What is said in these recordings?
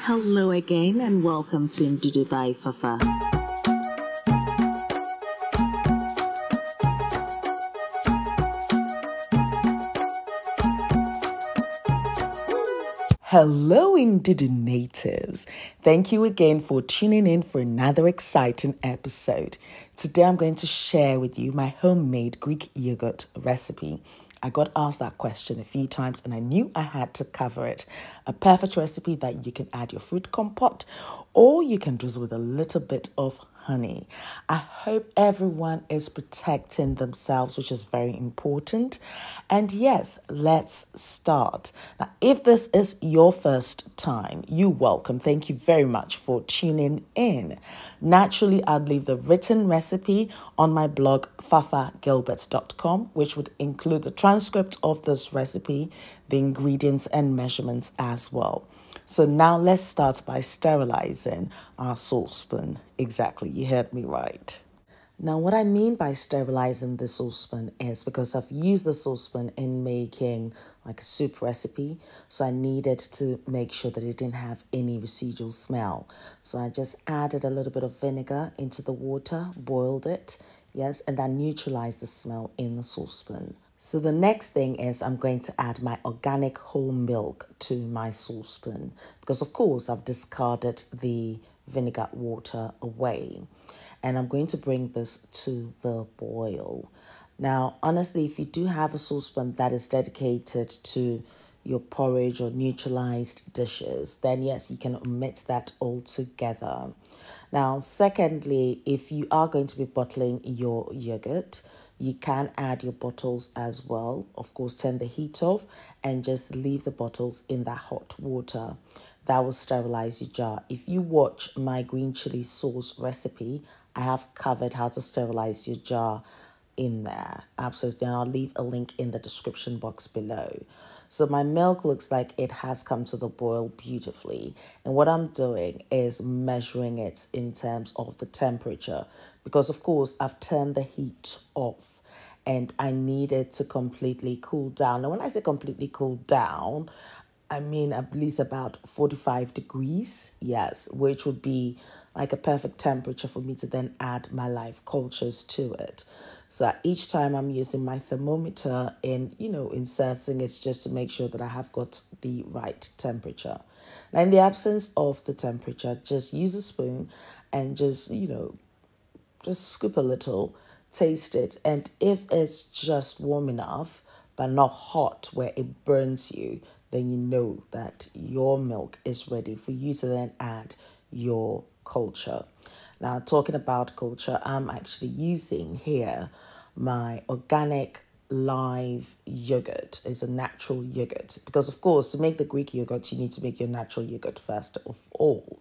Hello again and welcome to Ndudu by Fafa. Hello Ndudu natives. Thank you again for tuning in for another exciting episode. Today I'm going to share with you my homemade Greek yogurt recipe. I got asked that question a few times and I knew I had to cover it. A perfect recipe that you can add your fruit compote or you can drizzle with a little bit of honey. I hope everyone is protecting themselves, which is very important. And yes, let's start. Now, if this is your first time, you're welcome. Thank you very much for tuning in. Naturally, I'd leave the written recipe on my blog, fafagilbert.com, which would include the transcript of this recipe, the ingredients and measurements as well. So now let's start by sterilizing our saucepan. Exactly, you heard me right. Now what I mean by sterilizing the saucepan is because I've used the saucepan in making like a soup recipe. So I needed to make sure that it didn't have any residual smell. So I just added a little bit of vinegar into the water, boiled it, yes, and then neutralized the smell in the saucepan. So the next thing is I'm going to add my organic whole milk to my saucepan because of course I've discarded the vinegar water away. And I'm going to bring this to the boil. Now, honestly, if you do have a saucepan that is dedicated to your porridge or neutralized dishes, then yes, you can omit that altogether. Now, secondly, if you are going to be bottling your yogurt, you can add your bottles as well. Of course, turn the heat off and just leave the bottles in that hot water. That will sterilize your jar. If you watch my green chili sauce recipe, I have covered how to sterilize your jar in there. Absolutely. And I'll leave a link in the description box below. So my milk looks like it has come to the boil beautifully. And what I'm doing is measuring it in terms of the temperature. Because of course, I've turned the heat off and I need it to completely cool down. Now, when I say completely cool down, I mean at least about 45 degrees. Yes, which would be like a perfect temperature for me to then add my live cultures to it. So each time I'm using my thermometer and, inserting it just to make sure that I have got the right temperature. Now, in the absence of the temperature, just use a spoon and just scoop a little, taste it. And if it's just warm enough, but not hot where it burns you, then you know that your milk is ready for you to then add your culture. Now, talking about culture, I'm actually using here my organic live yogurt. It's a natural yogurt because, of course, to make the Greek yogurt, you need to make your natural yogurt first of all.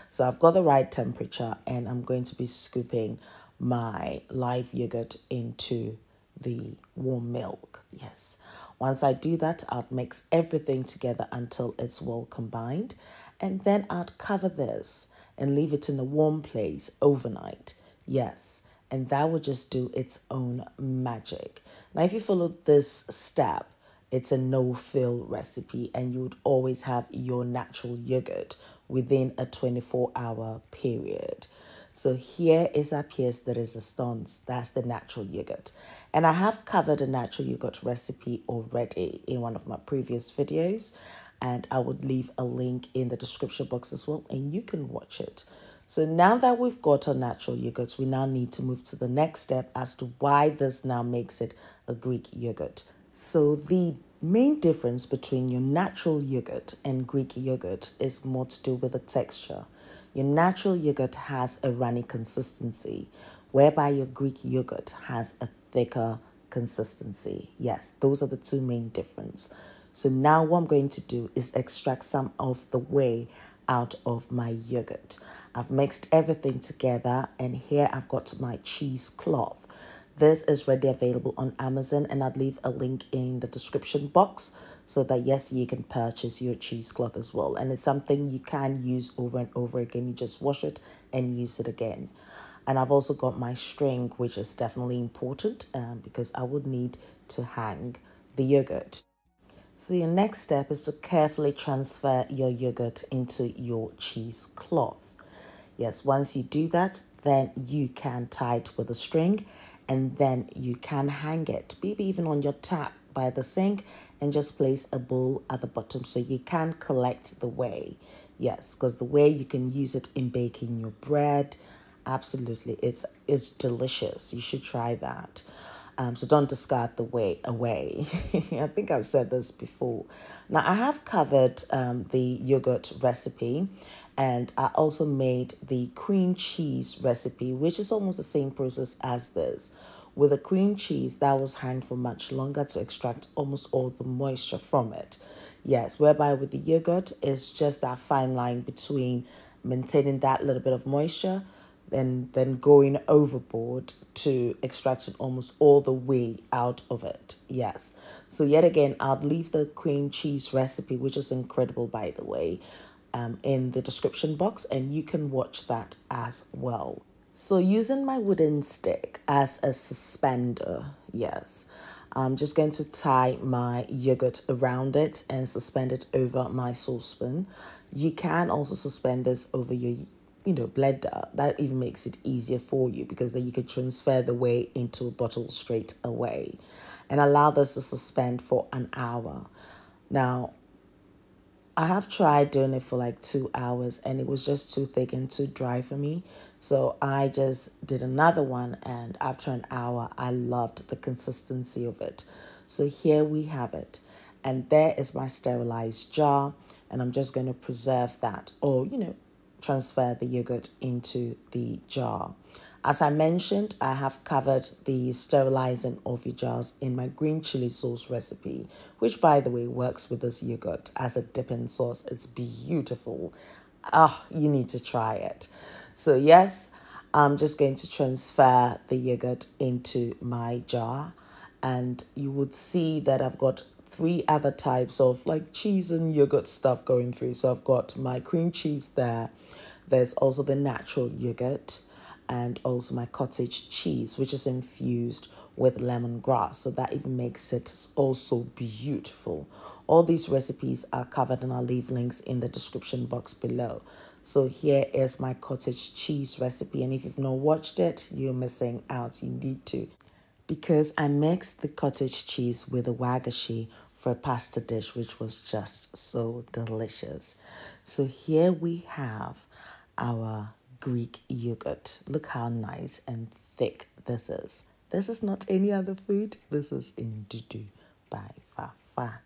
So I've got the right temperature and I'm going to be scooping my live yogurt into the warm milk. Yes. Once I do that, I'll mix everything together until it's well combined. And then I'll cover this and leave it in a warm place overnight. Yes, and that will just do its own magic. Now, if you follow this step, it's a no-fail recipe and you would always have your natural yogurt within a 24-hour period. So here is our pièce de résistance. That's the natural yogurt. And I have covered a natural yogurt recipe already in one of my previous videos. And I would leave a link in the description box as well, and you can watch it. So now that we've got our natural yogurt, we now need to move to the next step as to why this now makes it a Greek yogurt. So the main difference between your natural yogurt and Greek yogurt is more to do with the texture. Your natural yogurt has a runny consistency, whereby your Greek yogurt has a thicker consistency. Yes, those are the two main differences. So now what I'm going to do is extract some of the whey out of my yogurt. I've mixed everything together and here I've got my cheesecloth. This is readily available on Amazon and I'll leave a link in the description box so that yes, you can purchase your cheesecloth as well. And it's something you can use over and over again. You just wash it and use it again. And I've also got my string, which is definitely important because I would need to hang the yogurt. So your next step is to carefully transfer your yogurt into your cheesecloth. Yes, once you do that, then you can tie it with a string and then you can hang it, maybe even on your tap by the sink, and just place a bowl at the bottom so you can collect the whey. Yes, because the whey you can use it in baking your bread. Absolutely, it's delicious. You should try that. So don't discard the whey away. I think I've said this before. Now I have covered the yogurt recipe, and I also made the cream cheese recipe, which is almost the same process as this. With the cream cheese, that was hanged for much longer to extract almost all the moisture from it. Yes, whereby with the yogurt, it's just that fine line between maintaining that little bit of moisture and then going overboard to extracting almost all the way out of it. Yes. So yet again, I'll leave the cream cheese recipe, which is incredible, by the way, in the description box, and you can watch that as well. So using my wooden stick as a suspender, yes, I'm just going to tie my yogurt around it and suspend it over my saucepan. You can also suspend this over your, blender. That even makes it easier for you because then you can transfer the whey into a bottle straight away and allow this to suspend for an hour. Now, I have tried doing it for like 2 hours and it was just too thick and too dry for me. So I just did another one, and after an hour, I loved the consistency of it. So here we have it. And there is my sterilized jar, and I'm just going to preserve that, or, transfer the yogurt into the jar. As I mentioned, I have covered the sterilizing of your jars in my green chili sauce recipe, which, by the way, works with this yogurt as a dipping sauce. It's beautiful. You need to try it. So yes, I'm just going to transfer the yogurt into my jar, and you would see that I've got three other types of like cheese and yogurt stuff going through. So I've got my cream cheese there. There's also the natural yogurt and also my cottage cheese, which is infused with lemongrass. So that even makes it also beautiful. All these recipes are covered, and I'll leave links in the description box below. So here is my cottage cheese recipe. And if you've not watched it, you're missing out. You need to, because I mixed the cottage cheese with a wagashi for a pasta dish, which was just so delicious. So here we have our Greek yogurt. Look how nice and thick this is. This is not any other food. This is Ndudu by Fafa.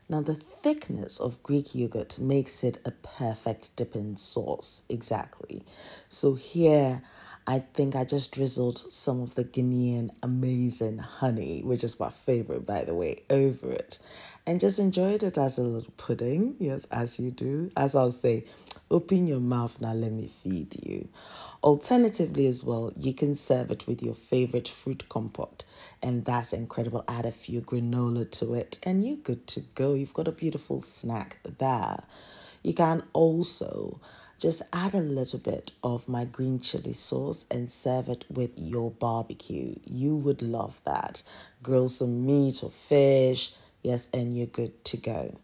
Now, the thickness of Greek yogurt makes it a perfect dipping sauce. Exactly. So here, I think I just drizzled some of the Guinean amazing honey, which is my favorite, by the way, over it. And just enjoyed it as a little pudding. Yes, as you do. As I'll say, open your mouth now, let me feed you. Alternatively as well, you can serve it with your favorite fruit compote. And that's incredible. Add a few granola to it and you're good to go. You've got a beautiful snack there. You can also just add a little bit of my green chili sauce and serve it with your barbecue. You would love that. Grill some meat or fish. Yes, and you're good to go.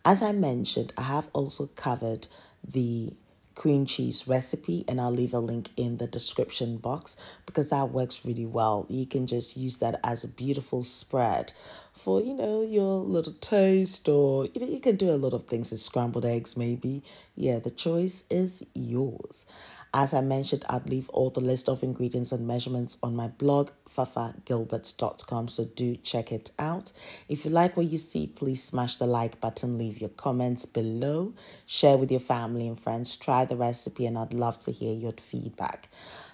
As I mentioned, I have also covered the cream cheese recipe, and I'll leave a link in the description box because that works really well. You can just use that as a beautiful spread for, your little toast, or, you can do a lot of things with scrambled eggs maybe. Yeah, the choice is yours. As I mentioned, I'd leave all the list of ingredients and measurements on my blog, fafagilbert.com, so do check it out. If you like what you see, please smash the like button, leave your comments below, share with your family and friends, try the recipe, and I'd love to hear your feedback.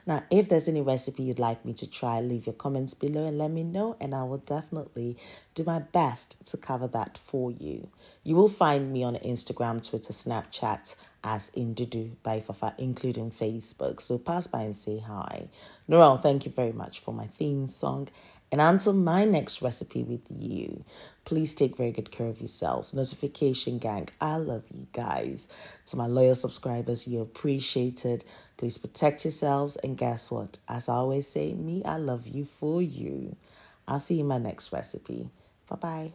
Now, if there's any recipe you'd like me to try, leave your comments below and let me know, and I will definitely do my best to cover that for you. You will find me on Instagram, Twitter, Snapchat as Ndudu by Fafa, including Facebook. So pass by and say hi. Noel, thank you very much for my theme song. And until my next recipe with you, please take very good care of yourselves. Notification gang, I love you guys. To my loyal subscribers, you're appreciated. Please protect yourselves. And guess what? As I always say, me, I love you for you. I'll see you in my next recipe. Bye-bye.